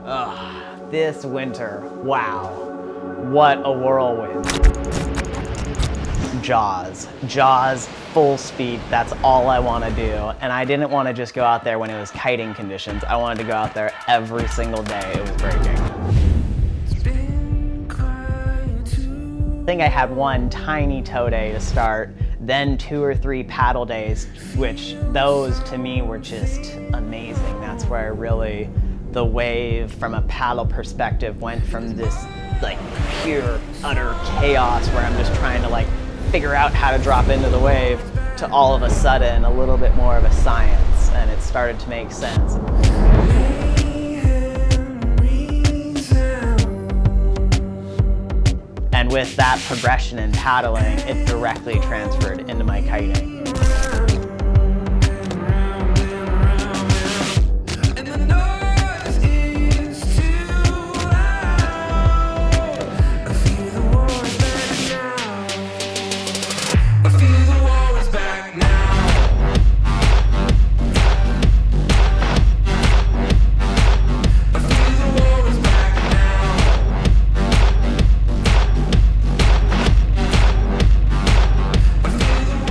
Ugh, this winter, wow, what a whirlwind. Jaws, full speed, that's all I want to do. And I didn't want to just go out there when it was kiting conditions. I wanted to go out there every single day it was breaking. I think I had one tiny tow day to start, then 2 or 3 paddle days, which those to me were just amazing. That's where I really, the wave from a paddle perspective went from this like pure, utter chaos where I'm just trying to like figure out how to drop into the wave to all of a sudden a little bit more of a science, and it started to make sense. And with that progression in paddling, it directly transferred into my kiting.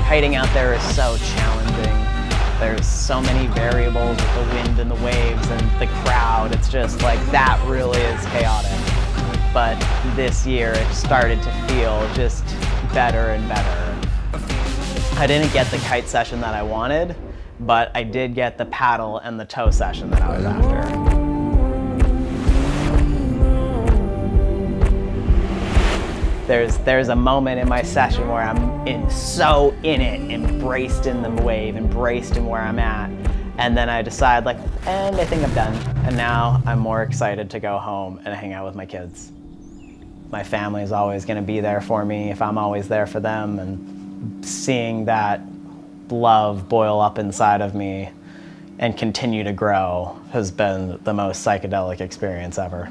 Kiting out there is so challenging. There's so many variables with the wind and the waves and the crowd. It's just like, that really is chaotic. But this year it started to feel just better and better. I didn't get the kite session that I wanted, but I did get the paddle and the tow session that I was after. There's a moment in my session where I'm so in it, embraced in the wave, embraced in where I'm at. And then I decide like, and I think I'm done. And now I'm more excited to go home and hang out with my kids. My family is always gonna be there for me if I'm always there for them, and seeing that love boil up inside of me and continue to grow has been the most psychedelic experience ever.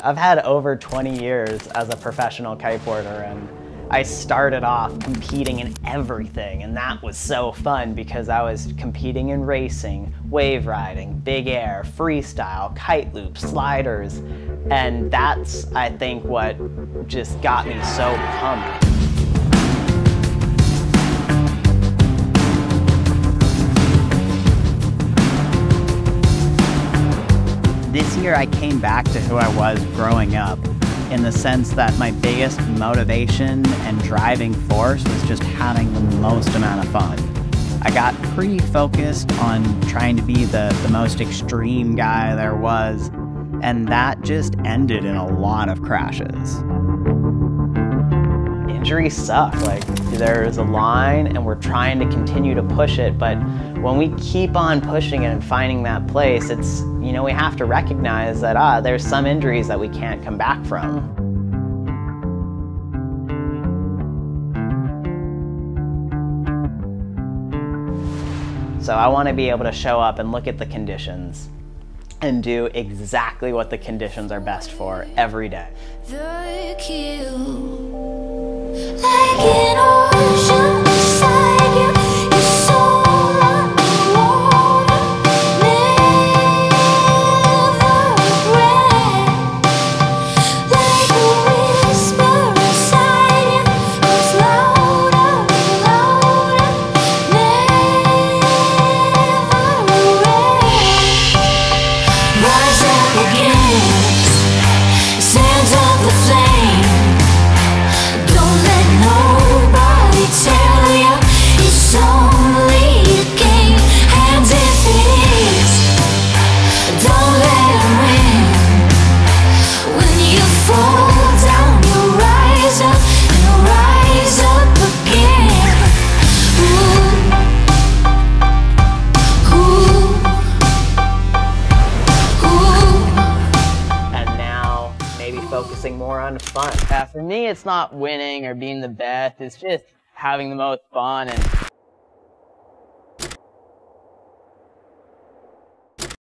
I've had over 20 years as a professional kiteboarder, and I started off competing in everything, and that was so fun because I was competing in racing, wave riding, big air, freestyle, kite loop, sliders, and that's, I think, what just got me so pumped. This year I came back to who I was growing up, in the sense that my biggest motivation and driving force was just having the most amount of fun. I got pretty focused on trying to be the most extreme guy there was, and that just ended in a lot of crashes. Injuries suck. Like, there's a line and we're trying to continue to push it, but when we keep on pushing it and finding that place, it's, you know, we have to recognize that there's some injuries that we can't come back from. So I want to be able to show up and look at the conditions and do exactly what the conditions are best for every day. The kill, like an ocean beside you, your soul underwater, never regret. Like a whisper inside you, goes louder and louder, never regret. Rise up against the sands of the flame. Don't let nobody tell you it's only a game. And if it is, don't let it win. When you fall down, you'll rise up and you'll rise up again. Ooh. Ooh. Ooh. And now, maybe focusing more on fun. For me, it's not winning or being the best, it's just having the most fun and